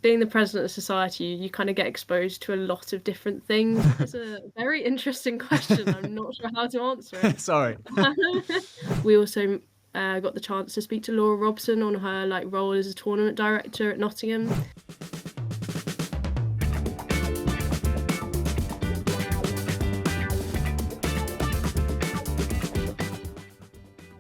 being the president of society, you kind of get exposed to a lot of different things. It's a very interesting question. I'm not sure how to answer it. Sorry. We also got the chance to speak to Laura Robson on her role as a tournament director at Nottingham.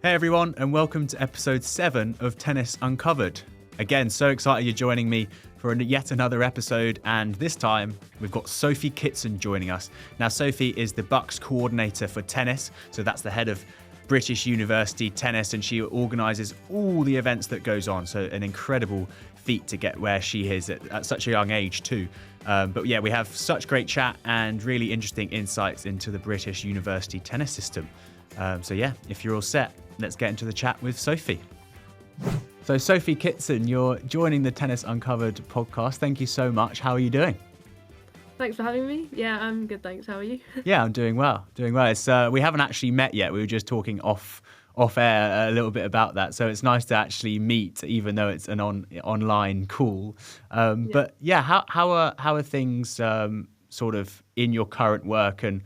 Hey everyone, and welcome to episode 7 of Tennis Uncovered. Again, so excited you're joining me for yet another episode, and this time we've got Sophie Kitson joining us. Now, Sophie is the BUCS coordinator for tennis, so that's the head of British University Tennis, and she organises all the events that goes on, so an incredible feat to get where she is at such a young age too. But yeah, we have such great chat and really interesting insights into the British University tennis system. So yeah, if you're all set, let's get into the chat with Sophie. So Sophie Kitson, you're joining the Tennis Uncovered podcast. Thank you so much. How are you doing? Thanks for having me. Yeah, I'm good, thanks. How are you? Yeah, I'm doing well. It's, we haven't actually met yet. We were just talking off air a little bit about that. So it's nice to actually meet, even though it's an online call. But yeah, how are things sort of in your current work? And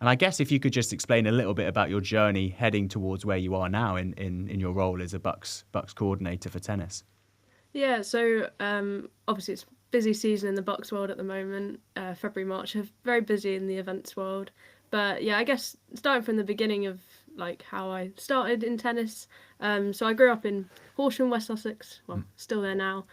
I guess if you could just explain a little bit about your journey heading towards where you are now in your role as a BUCS coordinator for tennis. Yeah, so obviously it's busy season in the BUCS world at the moment. February, March are very busy in the events world. But yeah, I guess starting from the beginning of how I started in tennis. So I grew up in Horsham, West Sussex. Well, still there now.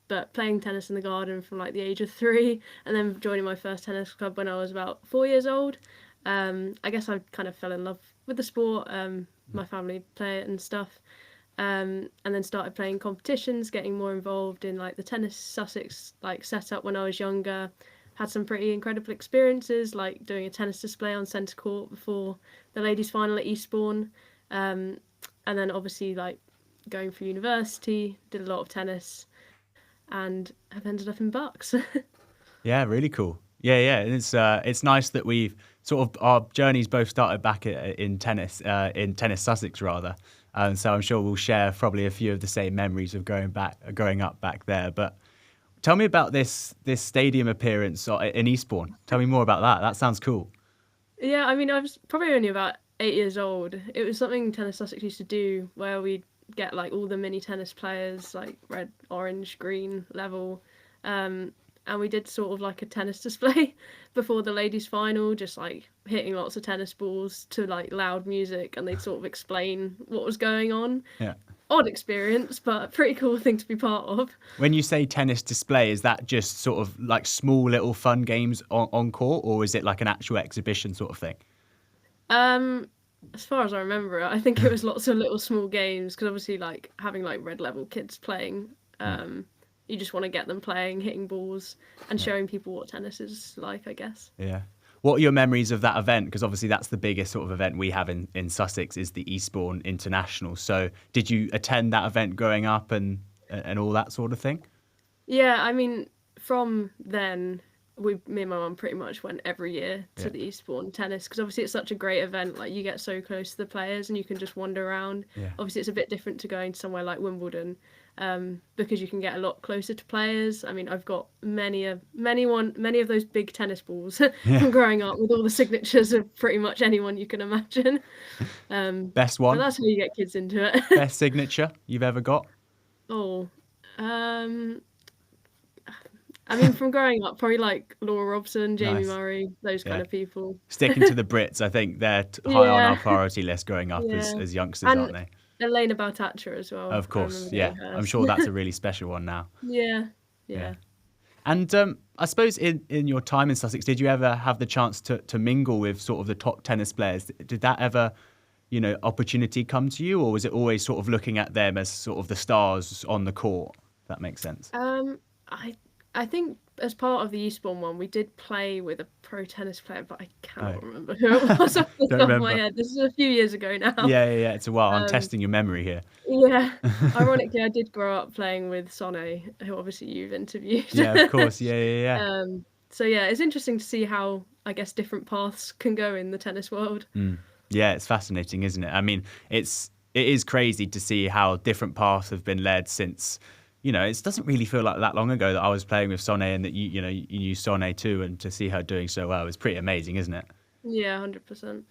But playing tennis in the garden from the age of 3, and then joining my first tennis club when I was about 4 years old. I guess I kind of fell in love with the sport. My family play it and stuff. And then started playing competitions, getting more involved in the tennis Sussex setup when I was younger. Had some pretty incredible experiences, like doing a tennis display on centre court before the ladies' final at Eastbourne. And then obviously going for university, did a lot of tennis, and have ended up in BUCS. Yeah, really cool. Yeah. It's nice that we've sort of, our journeys both started back in tennis Sussex rather. So I'm sure we'll share probably a few of the same memories of growing up back there. But tell me about this stadium appearance in Eastbourne. Tell me more about that. That sounds cool. Yeah, I mean, I was probably only about 8 years old. It was something Tennis Sussex used to do where we'd get all the mini tennis players, red, orange, green level. And we did sort of a tennis display before the ladies' final, just hitting lots of tennis balls to loud music, and they'd sort of explain what was going on. Yeah. Odd experience, but a pretty cool thing to be part of. When you say tennis display, is that just sort of small little fun games on court, or is it an actual exhibition sort of thing? As far as I remember it, I think it was lots of little small games, because obviously having red level kids playing, you just want to get them playing, hitting balls, and showing people what tennis is like, I guess. Yeah. What are your memories of that event? Because obviously that's the biggest sort of event we have in Sussex, is the Eastbourne International. So did you attend that event growing up and all that sort of thing? Yeah, I mean, from then, me and my mum pretty much went every year to the Eastbourne tennis, because obviously it's such a great event. You get so close to the players and you can just wander around. Yeah. Obviously it's a bit different to going to somewhere like Wimbledon, because you can get a lot closer to players. I mean, I've got many of those big tennis balls from growing up, with all the signatures of pretty much anyone you can imagine. Best one? But that's how you get kids into it. Best signature you've ever got? Oh, I mean, from growing up, probably Laura Robson, Jamie Murray, those kind of people. Sticking to the Brits, I think they're high on our priority list growing up as youngsters, and aren't they? Elena Baltacha as well. Of course, yeah. I'm sure that's a really special one now. Yeah. And I suppose in your time in Sussex, did you ever have the chance to mingle with sort of the top tennis players? Did that ever, opportunity come to you, or was it always sort of looking at them as sort of the stars on the court? If that makes sense. I think as part of the Eastbourne one, we did play with a pro tennis player, but I cannot remember who it was off the top of my head. This is a few years ago now. Yeah. It's a while. I'm testing your memory here. Yeah. Ironically, I did grow up playing with Sonne, who obviously you've interviewed. Yeah, of course. Yeah. So yeah, it's interesting to see how, I guess, different paths can go in the tennis world. Yeah, it's fascinating, isn't it? I mean, it is crazy to see how different paths have been led since it doesn't really feel like that long ago that I was playing with Sonne and that you knew Sonne too, and to see her doing so well is pretty amazing, isn't it? Yeah, 100%.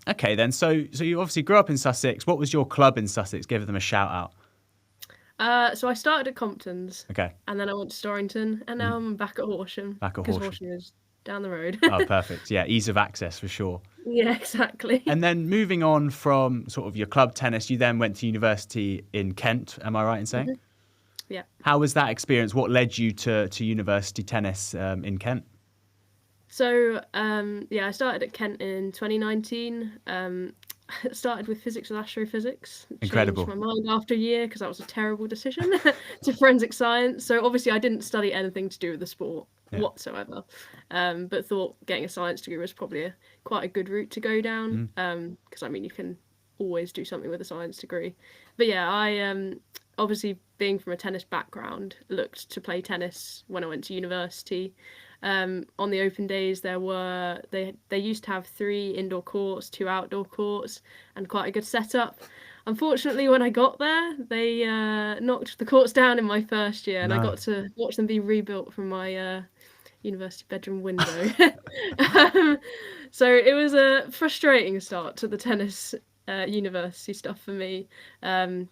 Okay then. So you obviously grew up in Sussex. What was your club in Sussex? Give them a shout out. So I started at Compton's, Okay. and then I went to Storrington, and now I'm back at Horsham Back at because Horsham. Horsham is down the road. Oh, perfect. Yeah, ease of access for sure. Yeah, exactly. And then moving on from sort of your club tennis, you then went to university in Kent. Am I right in saying? Yeah. How was that experience? What led you to university tennis in Kent? So, I started at Kent in 2019. It started with physics and astrophysics. Incredible. Changed my mind after a year because that was a terrible decision to forensic science. So obviously I didn't study anything to do with the sport whatsoever, but thought getting a science degree was probably quite a good route to go down because you can always do something with a science degree. But yeah, I obviously being from a tennis background looked to play tennis when I went to university. On the open days, they used to have 3 indoor courts, 2 outdoor courts, and quite a good setup. Unfortunately, when I got there, they knocked the courts down in my first year, and I got to watch them be rebuilt from my university bedroom window. So it was a frustrating start to the tennis university stuff for me.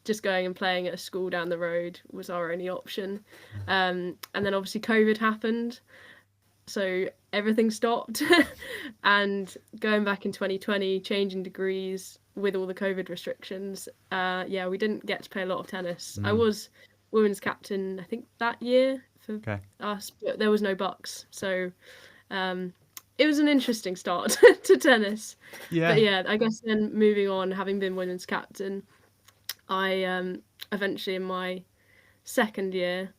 Just going and playing at a school down the road was our only option. And then obviously COVID happened. So everything stopped. And going back in 2020, changing degrees with all the COVID restrictions, we didn't get to play a lot of tennis. I was women's captain, I think, that year for us, but there was no BUCS. So it was an interesting start to tennis. Yeah. But yeah, I guess then moving on, having been women's captain, I eventually in my second year,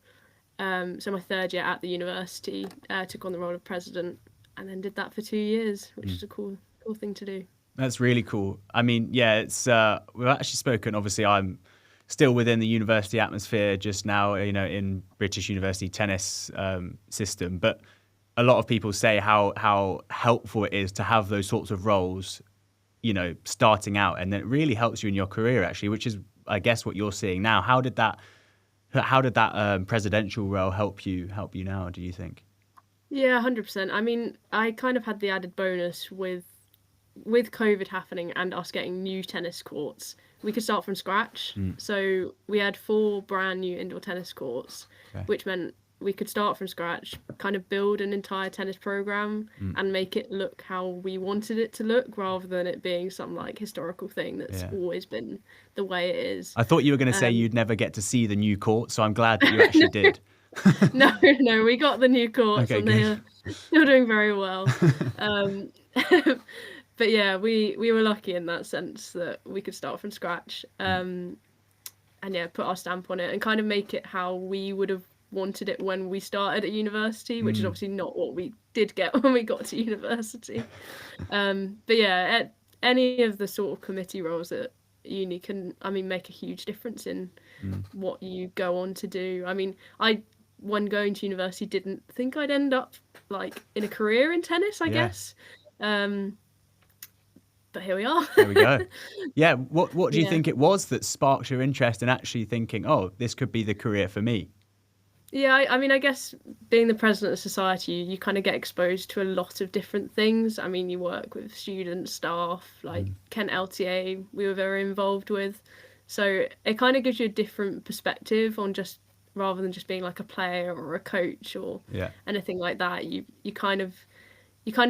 so my third year at the university, took on the role of president, and then did that for 2 years, which is a cool thing to do. That's really cool. I mean, yeah, it's we've actually spoken. Obviously, I'm still within the university atmosphere just now, in British university tennis system. But a lot of people say how helpful it is to have those sorts of roles, starting out, and it really helps you in your career actually, which is, I guess, what you're seeing now. How did that presidential role help you now, do you think? Yeah, 100%. I mean, I kind of had the added bonus with COVID happening and us getting new tennis courts. We could start from scratch. So we had 4 brand new indoor tennis courts, which meant we could start from scratch, kind of build an entire tennis program and make it look how we wanted it to look, rather than it being some like historical thing that's always been the way it is. I thought you were going to say you'd never get to see the new court, so I'm glad that you actually did. No, we got the new courts, and they're still doing very well. But yeah, we were lucky in that sense that we could start from scratch, and put our stamp on it and kind of make it how we would have wanted it when we started at university, which is obviously not what we did get when we got to university. But yeah, at any of the sort of committee roles at uni can, make a huge difference in what you go on to do. I mean, when going to university, didn't think I'd end up like in a career in tennis, I guess. But here we are. There we go. Yeah. What do you think it was that sparked your interest in actually thinking, oh, this could be the career for me? Yeah, I guess being the president of society, you kind of get exposed to a lot of different things. You work with students, staff, like Kent LTA, we were very involved with. So it kind of gives you a different perspective on just, rather than just being like a player or a coach or anything like that. You kind of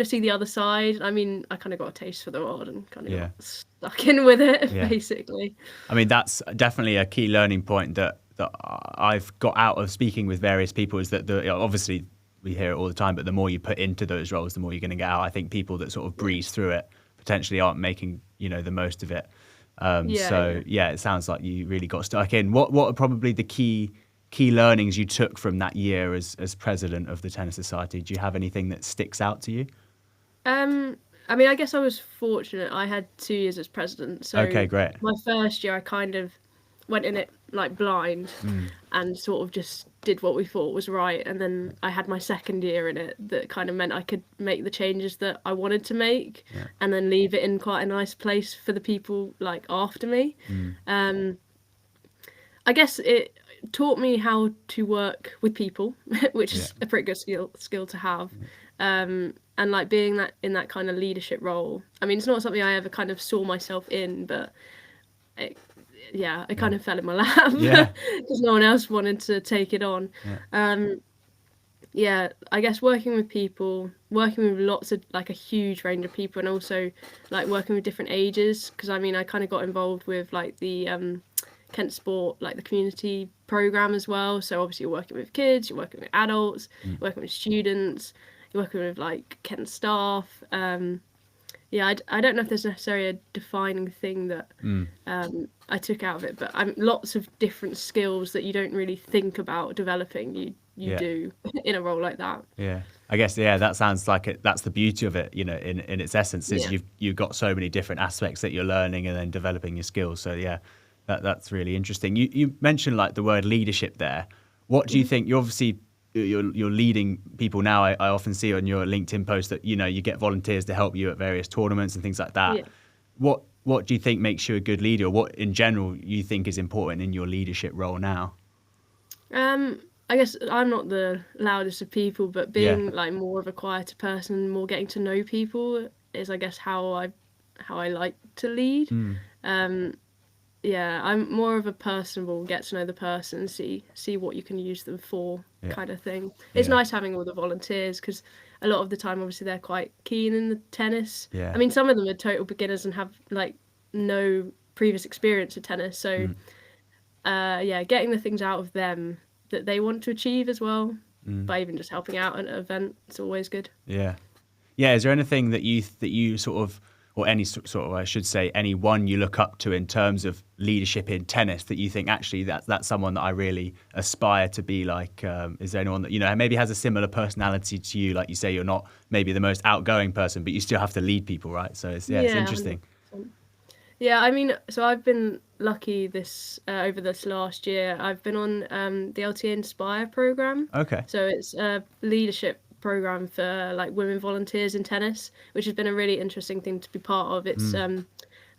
see the other side. I kind of got a taste for the world and kind of got stuck in with it, basically. That's definitely a key learning point that I've got out of speaking with various people, is that obviously we hear it all the time, but the more you put into those roles, the more you're going to get out. I think people that sort of breeze through it potentially aren't making, the most of it. It sounds like you really got stuck in. What are probably the key learnings you took from that year as president of the Tennis Society? Do you have anything that sticks out to you? I guess I was fortunate. I had 2 years as president. So okay, great. My first year, I kind of went in it like blind and sort of just did what we thought was right. And then I had my second year in it that kind of meant I could make the changes that I wanted to make and then leave it in quite a nice place for the people like after me. I guess taught me how to work with people, which Yeah. is a pretty good skill to have. And like being that in that kind of leadership role. I mean, it's not something I ever kind of saw myself in, but it, yeah, it kind of fell in my lap Yeah. because no one else wanted to take it on. Yeah. Yeah, I guess working with people, working with lots of like a huge range of people, and also like working with different ages. Because I mean, I kind of got involved with like the Kent Sport, like the community program as well. So obviously, you're working with kids, you're working with adults, you're working with students, you're working with like Kent staff. Yeah, I don't know if there's necessarily a defining thing that I took out of it, but lots of different skills that you don't really think about developing. You do in a role like that. Yeah, I guess that sounds like that's the beauty of it. In its essence, is you've got so many different aspects that you're learning and then developing your skills. So yeah, that's really interesting. You mentioned like the word leadership there. What do you think? You're obviously you're leading people now. I often see on your LinkedIn post that you get volunteers to help you at various tournaments and things like that. Yeah. What do you think makes you a good leader? Or what in general you think is important in your leadership role now? I guess I'm not the loudest of people, but being like more of a quieter person, more getting to know people is, I guess, how I like to lead. Yeah, I'm more of a personable, get to know the person, see what you can use them for kind of thing. It's nice having all the volunteers because a lot of the time, obviously, they're quite keen in the tennis. Yeah. I mean, some of them are total beginners and have like no previous experience of tennis. So, yeah, getting the things out of them that they want to achieve as well by even just helping out at an event, it's always good. Yeah. Is there anything that you sort of, or any sort of, I should say, anyone you look up to in terms of leadership in tennis that you think actually that's someone that I really aspire to be like? Is there anyone that maybe has a similar personality to you? Like you say, you're not maybe the most outgoing person, but you still have to lead people, right? So it's interesting. 100%. Yeah, I mean, so I've been lucky over this last year. I've been on the LTA Inspire program. Okay. So it's a leadership program for like women volunteers in tennis, which has been a really interesting thing to be part of. It's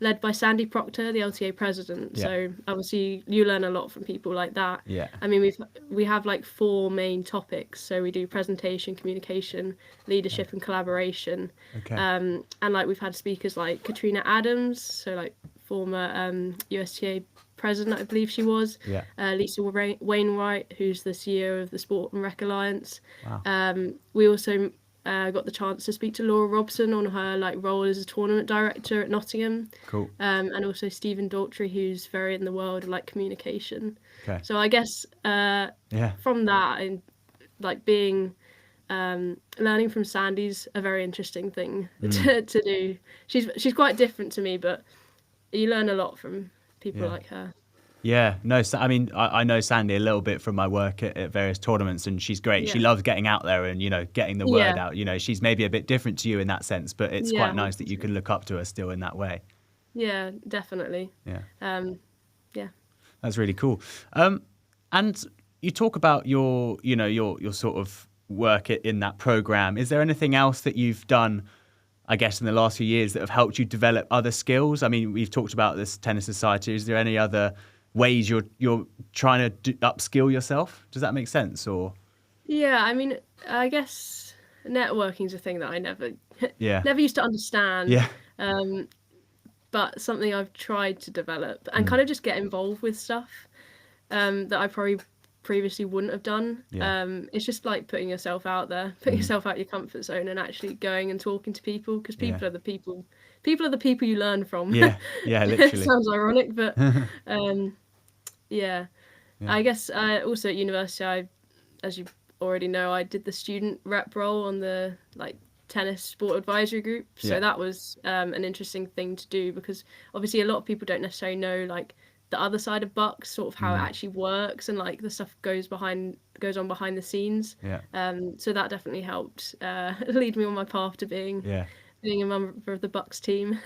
led by Sandy Proctor, the LTA president. So obviously you learn a lot from people like that. Yeah. I mean, we have like 4 main topics. So we do presentation, communication, leadership, and collaboration. Okay. And like we've had speakers like Katrina Adams, so like former USTA president, I believe she was. Yeah. Lisa Wainwright, who's the CEO of the Sport and Rec Alliance. Wow. We also got the chance to speak to Laura Robson on her like role as a tournament director at Nottingham. Cool. And also Stephen Daltrey, who's very in the world of like communication. Okay. So I guess from that, and like being learning from Sandy's a very interesting thing to do. She's quite different to me, but you learn a lot from people like her. Yeah, no, I mean, I know Sandy a little bit from my work at various tournaments, and she's great. Yeah. She loves getting out there and, getting the word out. She's maybe a bit different to you in that sense, but it's quite nice that you can look up to her still in that way. Yeah, definitely. Yeah. Yeah. That's really cool. And you talk about your sort of work in that program. Is there anything else that you've done, I guess, in the last few years that have helped you develop other skills? I mean, we've talked about this tennis society. Is there any other ways you're trying to upskill yourself? Does that make sense? Or yeah, I mean, I guess networking is a thing that I never used to understand. Yeah. But something I've tried to develop and kind of just get involved with stuff that I probably previously wouldn't have done. It's just like putting yourself out there, putting yourself out your comfort zone, and actually going and talking to people, because people are the people you learn from. Yeah, literally. It sounds ironic, but I guess also at university, as you already know, I did the student rep role on the like tennis sport advisory group. So that was an interesting thing to do, because obviously a lot of people don't necessarily know like the other side of BUCS, sort of how it actually works, and like the stuff goes on behind the scenes. So that definitely helped lead me on my path to being a member of the BUCS team.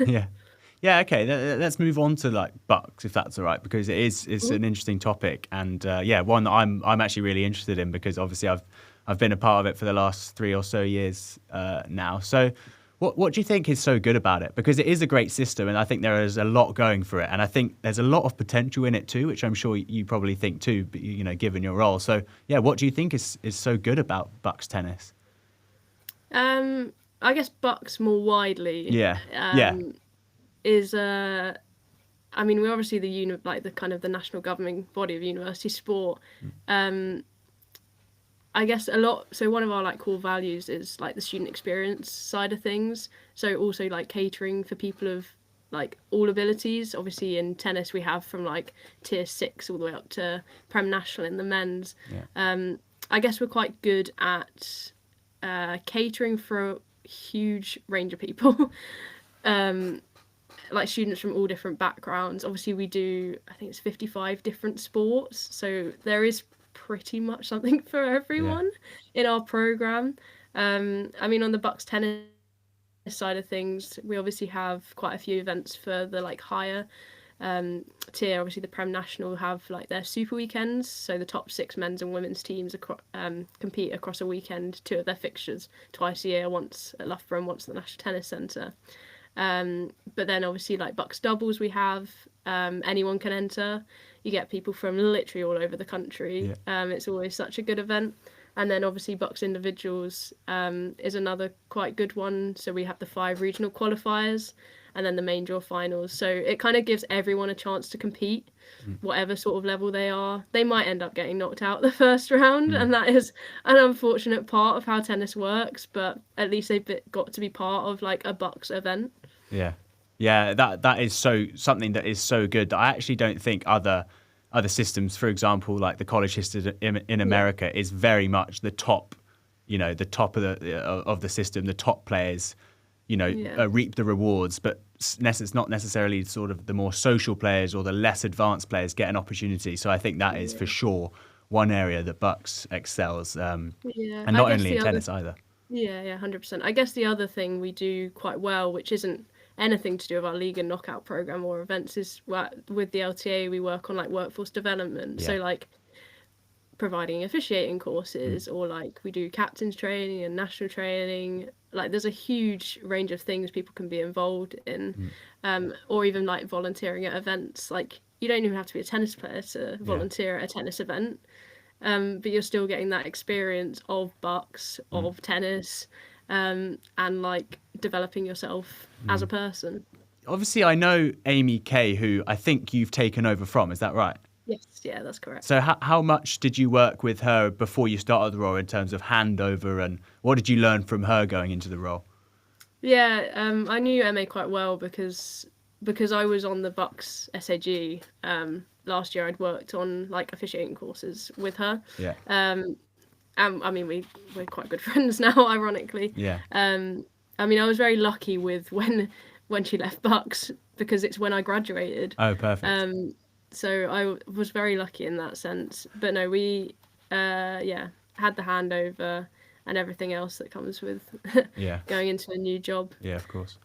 Yeah, okay. Let's move on to like BUCS, if that's all right, because it's an interesting topic, and one that I'm actually really interested in, because obviously I've been a part of it for the last 3 or so years now. So What do you think is so good about it? Because it is a great system, and I think there is a lot going for it, and I think there's a lot of potential in it too, which I'm sure you probably think too, given your role. So yeah, what do you think is so good about BUCS tennis? I guess BUCS more widely. Yeah, yeah, Is I mean, we're obviously the kind of the national governing body of university sport. I guess so one of our like core values is like the student experience side of things. So also like catering for people of like all abilities. Obviously in tennis we have from like tier 6 all the way up to Prem National in the men's. yeah. I guess we're quite good at catering for a huge range of people. Like students from all different backgrounds. Obviously we do, I think it's 55 different sports, so there is pretty much something for everyone in our program. I mean, on the BUCS tennis side of things, we obviously have quite a few events for the like higher tier. Obviously the Prem National have like their super weekends, so the top 6 men's and women's teams compete across a weekend, 2 of their fixtures twice a year, once at Loughborough and once at the National Tennis Centre. But then obviously like BUCS doubles we have, anyone can enter. You get people from literally all over the country. It's always such a good event. And then obviously BUCS individuals is another quite good one. So we have the 5 regional qualifiers and then the main draw finals. So it kind of gives everyone a chance to compete, whatever sort of level they are. They might end up getting knocked out the first round, and that is an unfortunate part of how tennis works, but at least they've got to be part of like a BUCS event. Yeah, that is something that is so good that I actually don't think other systems, for example, like the college system in America, is very much the top, the top of the system. The top players, reap the rewards, but it's not necessarily sort of the more social players or the less advanced players get an opportunity. So I think that is for sure one area that BUCS excels, and not only in tennis either. Yeah, 100%. I guess the other thing we do quite well, which isn't anything to do with our league and knockout program or events, is with the LTA we work on like workforce development. So like providing officiating courses, or like we do captains training and national training. Like there's a huge range of things people can be involved in, or even like volunteering at events. Like you don't even have to be a tennis player to volunteer at a tennis event, but you're still getting that experience of BUCS, of tennis, and like developing yourself as a person. Obviously, I know Amy Kay, who I think you've taken over from. Is that right? Yes, yeah, that's correct. So how much did you work with her before you started the role in terms of handover, and what did you learn from her going into the role? Yeah, I knew Emma quite well because I was on the BUCS SAG. Last year I'd worked on like officiating courses with her. Yeah. I mean we're quite good friends now, ironically. Yeah. I mean I was very lucky with when she left BUCS, because it's when I graduated. Oh, perfect. So I was very lucky in that sense. But no, we had the handover and everything else that comes with going into a new job. Yeah, of course.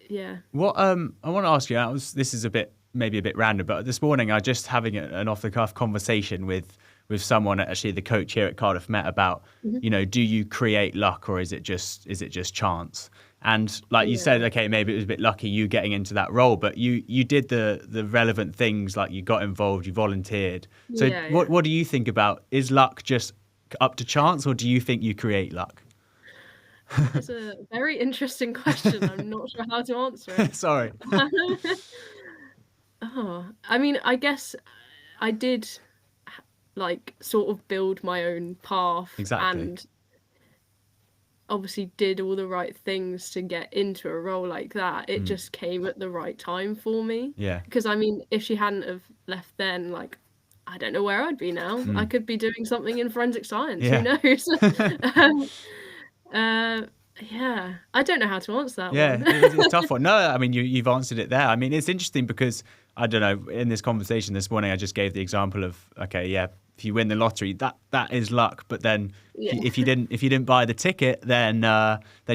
Yeah. What I want to ask you, this is maybe a bit random, but this morning I was just having an off the cuff conversation with someone, actually the coach here at Cardiff Met, about do you create luck or is it just chance? And like you said, okay, maybe it was a bit lucky you getting into that role, but you did the relevant things, like you got involved, you volunteered. So what do you think about, is luck just up to chance, or do you think you create luck? It's a very interesting question. I'm not sure how to answer it. Sorry. I mean, I guess I did like sort of build my own path. Exactly. And obviously did all the right things to get into a role like that. It just came at the right time for me. Yeah. Because I mean, if she hadn't have left then, like, I don't know where I'd be now. I could be doing something in forensic science. Who knows? Yeah, I don't know how to answer that one. Yeah, it's a tough one. No, I mean, you've answered it there. I mean, it's interesting because, I don't know, in this conversation this morning, I just gave the example of, okay, yeah, if you win the lottery, that is luck. But then if you didn't buy the ticket, then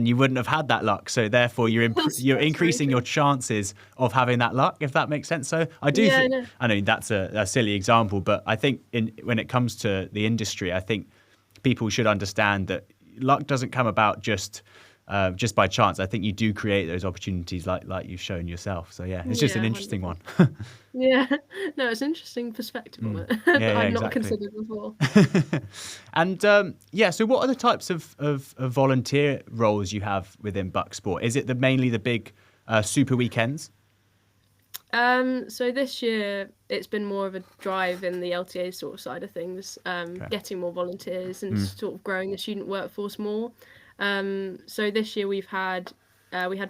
you wouldn't have had that luck. So therefore, you're increasing your chances of having that luck, if that makes sense. So I do think, I know that's a silly example, but I think when it comes to the industry, I think people should understand that luck doesn't come about just just by chance. I think you do create those opportunities like you've shown yourself. So yeah, it's just an Yeah, interesting one. 100%. Yeah, no, it's an interesting perspective on it that Yeah, I'd not exactly. considered before. And so what are the types of volunteer roles you have within Buck Sport? Is it mainly the big super weekends? So this year it's been more of a drive in the LTA sort of side of things, Okay. getting more volunteers and sort of growing the student workforce more. So this year we had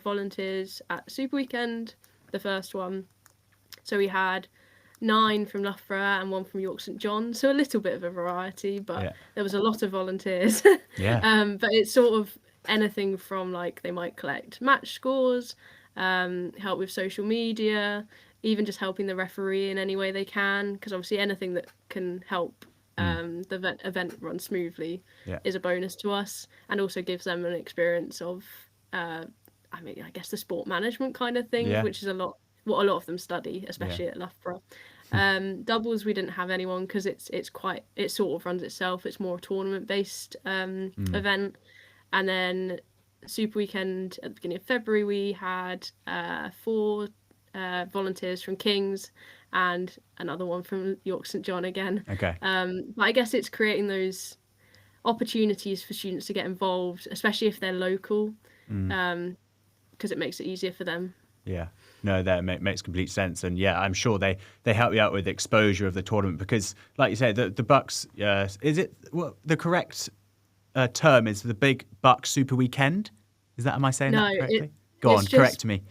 volunteers at Super Weekend, the first one. So we had 9 from Loughborough and 1 from York St John. So a little bit of a variety, but Yeah. there was a lot of volunteers. Yeah. But it's sort of anything from like they might collect match scores, help with social media, even just helping the referee in any way they can, because obviously anything that can help the event run smoothly Yeah. is a bonus to us, and also gives them an experience of, I guess the sport management kind of thing, Yeah. which is what a lot of them study, especially at Loughborough. Doubles we didn't have anyone because it sort of runs itself. It's more a tournament based event, and then Super Weekend at the beginning of February we had 4 volunteers from Kings and another one from York St John again. Okay. But I guess it's creating those opportunities for students to get involved, especially if they're local, because it makes it easier for them. Yeah, no, that makes complete sense, and yeah, I'm sure they help you out with exposure of the tournament because, like you said, the Bucks. Is it the correct term? Is the big Bucks Super Weekend? Am I saying No, that correctly? Go on, it's correct me.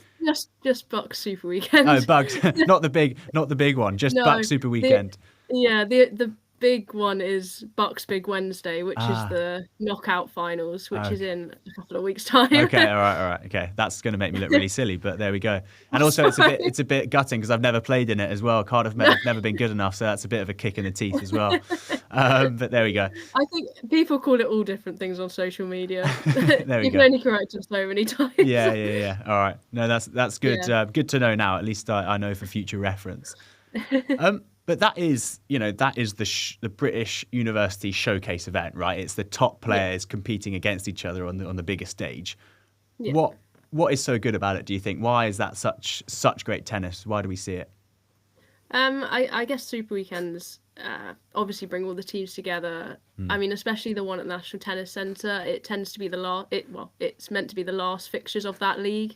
just BUCS Super Weekend. Oh, Bugs, not the big one, just No, Bucks Super Weekend. the big one is BUCS Big Wednesday, which is Ah. the knockout finals, which is Okay. in a couple of weeks' time. Okay, all right. Okay, that's going to make me look really silly, but there we go. And also, it's a bit gutting because I've never played in it as well. Cardiff have never been good enough, so that's a bit of a kick in the teeth as well. But there we go. I think people call it all different things on social media. There we You can go. only correct them so many times. Yeah. All right. No, that's good. Yeah. Good to know now. At least I know for future reference. But that is the British University Showcase event, right? It's the top players competing against each other on the biggest stage. Yeah. What is so good about it? Do you think? Why is that such great tennis? Why do we see it? I guess Super Weekends obviously bring all the teams together. I mean, especially the one at the National Tennis Centre. It tends to be it's meant to be the last fixtures of that league.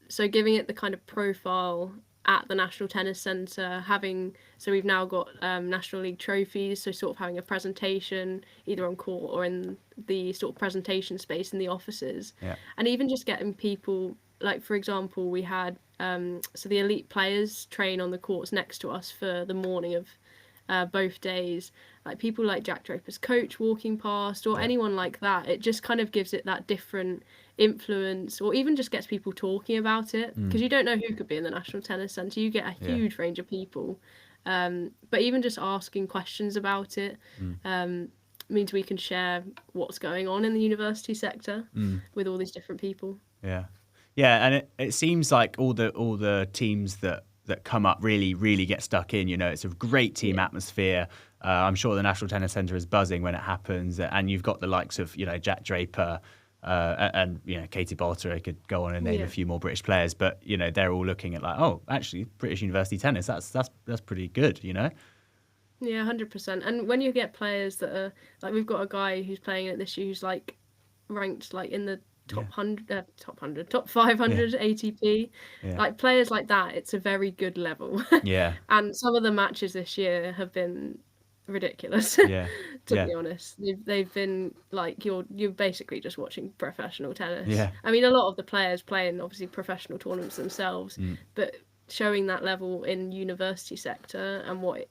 So giving it the kind of profile at the National Tennis Centre, so we've now got National League trophies, so sort of having a presentation either on court or in the sort of presentation space in the offices. Yeah. And even just getting people, like for example, we had so the elite players train on the courts next to us for the morning of both days. Like people like Jack Draper's coach walking past, or anyone like that. It just kind of gives it that different influence, or even just gets people talking about it, because you don't know who could be in the National Tennis Centre. You get a huge range of people, but even just asking questions about it means we can share what's going on in the university sector with all these different people. Yeah, and it seems like all the teams that come up really get stuck in. You know, it's a great team atmosphere. I'm sure the National Tennis Centre is buzzing when it happens, and you've got the likes of Jack Draper and Katie Bolter. I could go on and name a few more British players, but they're all looking at like, oh, actually, British University tennis. That's pretty good. Yeah, 100%. And when you get players that are like, we've got a guy who's playing it this year who's like ranked like in the top 500 ATP. Like players like that, it's a very good level. And some of the matches this year have been ridiculous. To be honest, they've been like you're basically just watching professional tennis. I mean, a lot of the players playing obviously professional tournaments themselves, but showing that level in university sector and what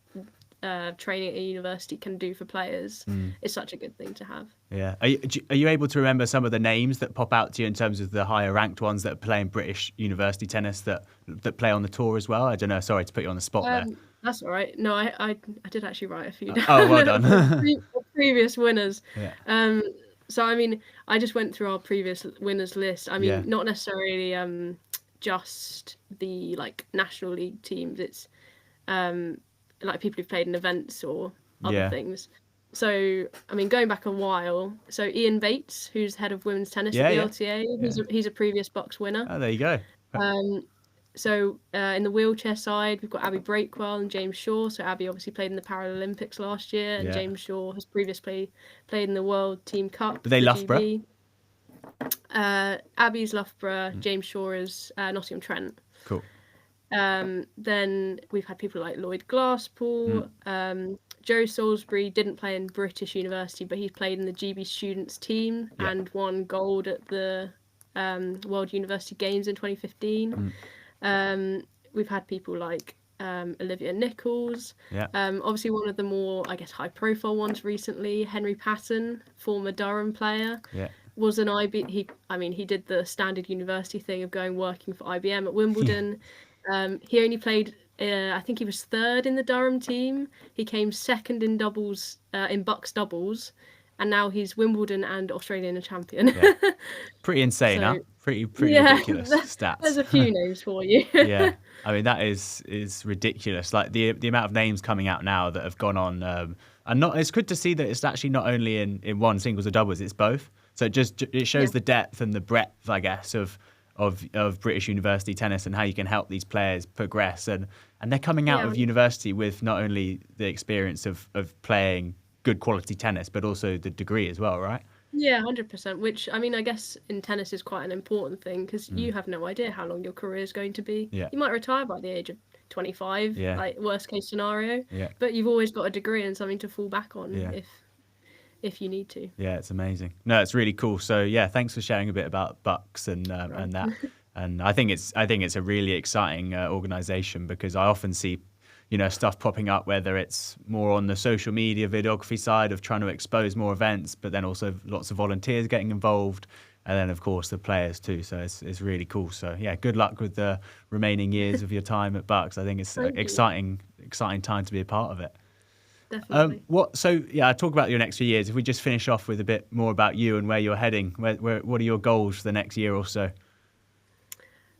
training at a university can do for players is such a good thing to have. Are you able to remember some of the names that pop out to you in terms of the higher ranked ones that play in British university tennis that play on the tour as well? I don't know. Sorry to put you on the spot there. That's all right. No, I did actually write a few down. Oh, well done. Previous winners. So I mean, I just went through our previous winners list. I mean, not necessarily just the like National League teams. It's like people who've played in events or other things. So, I mean, going back a while, so Ian Bates, who's head of women's tennis Yeah, at the yeah. LTA, Yeah. he's a previous BUCS winner. Oh, there you go. So in the wheelchair side, we've got Abby Breakwell and James Shaw. So Abby obviously played in the Paralympics last year, and Yeah. James Shaw has previously played in the World Team Cup. Are they for Loughborough? GB. Abby's Loughborough, James Shaw is Nottingham Trent. Cool. Then we've had people like Lloyd Glasspool. Joe Salisbury didn't play in British University, but he played in the GB students team and won gold at the World University Games in 2015. We've had people like Olivia Nichols. Yeah. Obviously, one of the more, I guess, high-profile ones recently, Henry Patton, former Durham player. Yeah. Was an he did the standard university thing of going working for IBM at Wimbledon. He only played, I think he was third in the Durham team. He came second in doubles, in BUCS doubles, and now he's Wimbledon and Australian champion. Yeah. Pretty insane, huh? Pretty ridiculous stats. There's a few names for you. Yeah. I mean, that is ridiculous. Like the amount of names coming out now that have gone on, and it's good to see that it's actually not only in one singles or doubles, it's both. So it shows the depth and the breadth, I guess, of British university tennis and how you can help these players progress. And they're coming out of university with not only the experience of playing good quality tennis, but also the degree as well, right? Yeah, 100%. Which, I mean, I guess in tennis is quite an important thing because you have no idea how long your career is going to be. Yeah. You might retire by the age of 25, like worst case scenario. Yeah. But you've always got a degree and something to fall back on if you need to. Yeah, it's amazing. No, it's really cool. So yeah, thanks for sharing a bit about BUCS and that. And I think it's a really exciting organisation because I often see, stuff popping up, whether it's more on the social media videography side of trying to expose more events, but then also lots of volunteers getting involved, and then of course the players too. So it's really cool. So yeah, good luck with the remaining years of your time at BUCS. I think it's an exciting time to be a part of it. Definitely. I talk about your next few years. If we just finish off with a bit more about you and where you're heading, what are your goals for the next year or so?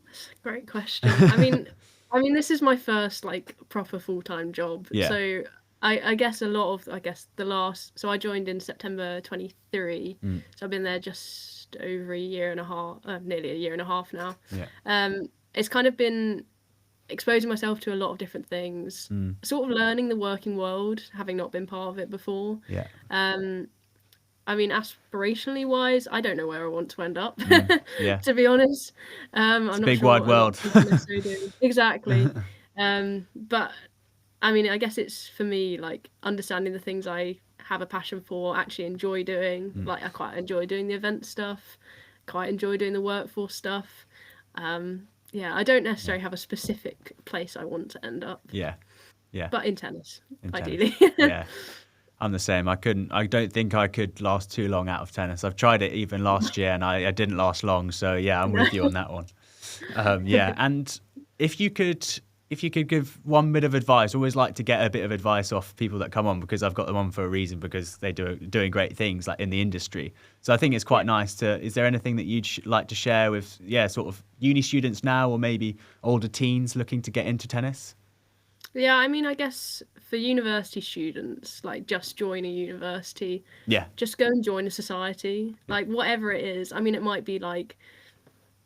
That's a great question. I mean, this is my first like proper full-time job. Yeah. So I guess so I joined in September 23. So I've been there just over a year and a half, nearly a year and a half now. Yeah. It's kind of been exposing myself to a lot of different things, sort of learning the working world, having not been part of it before. Yeah. I mean, aspirationally wise, I don't know where I want to end up, Yeah. to be honest. I'm not big sure wide what world. necessarily do. Exactly. But I mean, I guess it's for me, like understanding the things I have a passion for, actually enjoy doing. Like I quite enjoy doing the event stuff, quite enjoy doing the workforce stuff. I don't necessarily have a specific place I want to end up. Yeah. But in tennis, ideally. Yeah. I'm the same. I don't think I could last too long out of tennis. I've tried it even last year and I didn't last long. So yeah, I'm with you on that one. And if you could give one bit of advice, I always like to get a bit of advice off people that come on because I've got them on for a reason because they're doing great things like in the industry. So I think it's quite nice is there anything that you'd like to share with, sort of uni students now or maybe older teens looking to get into tennis? Yeah, I mean, I guess for university students, like just join a university. Yeah. Just go and join a society, like whatever it is. I mean, it might be like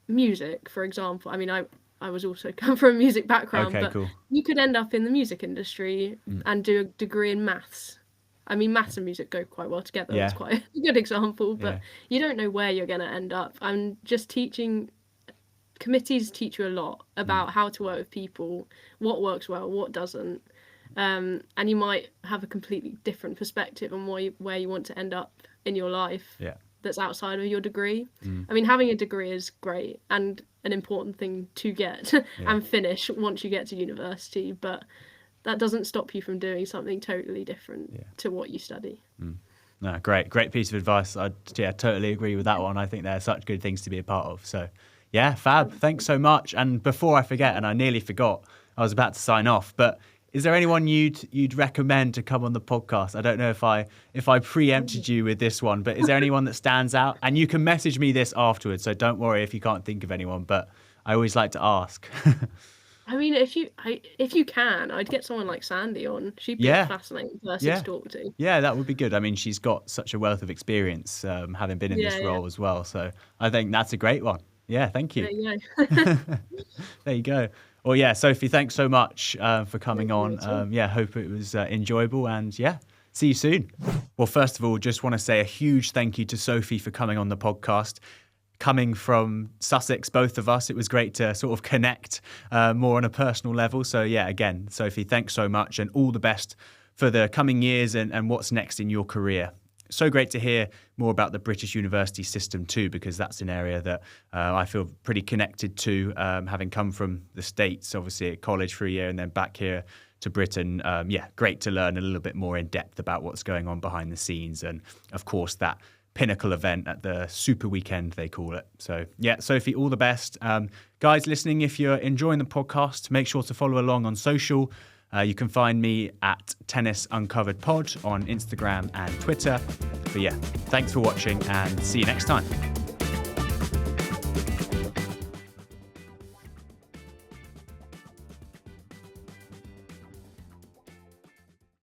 music, for example. I mean, I was also come from a music background, but cool. You could end up in the music industry and do a degree in maths. I mean, maths and music go quite well together. Yeah. That's quite a good example, but you don't know where you're going to end up. And just committees teach you a lot about how to work with people, what works well, what doesn't. And you might have a completely different perspective on where you want to end up in your life that's outside of your degree. I mean, having a degree is great and an important thing to get and finish once you get to university, but that doesn't stop you from doing something totally different to what you study. No, great piece of advice. I totally agree with that one. I think they're such good things to be a part of. So yeah, fab. Thanks so much. And before I forget, and I nearly forgot, I was about to sign off, but is there anyone you'd recommend to come on the podcast? I don't know if I preempted you with this one, but is there anyone that stands out? And you can message me this afterwards, so don't worry if you can't think of anyone, but I always like to ask. I mean, if you can, I'd get someone like Sandy on. She'd be a Yeah, fascinating person yeah, to talk to. yeah, that would be good. I mean, she's got such a wealth of experience, having been in Yeah, this yeah. role as well. So I think that's a great one. Yeah, thank There you. you go. There you go. Well, yeah, Sophie, thanks so much for No coming problem on. at all. Yeah, hope it was enjoyable, and yeah, see you soon. Well, first of all, just want to say a huge thank you to Sophie for coming on the podcast. Coming from Sussex, both of us, it was great to sort of connect more on a personal level. So yeah, again, Sophie, thanks so much, and all the best for the coming years and what's next in your career. So great to hear more about the British university system too, because that's an area that I feel pretty connected to, having come from the States, obviously at college for a year and then back here to Britain. Yeah, great to learn a little bit more in depth about what's going on behind the scenes. And of course, that pinnacle event at the Super Weekend, they call it. So yeah, Sophie, all the best. Guys listening, if you're enjoying the podcast, make sure to follow along on social. You can find me at Tennis Uncovered Pod on Instagram and Twitter. But yeah, thanks for watching and see you next time.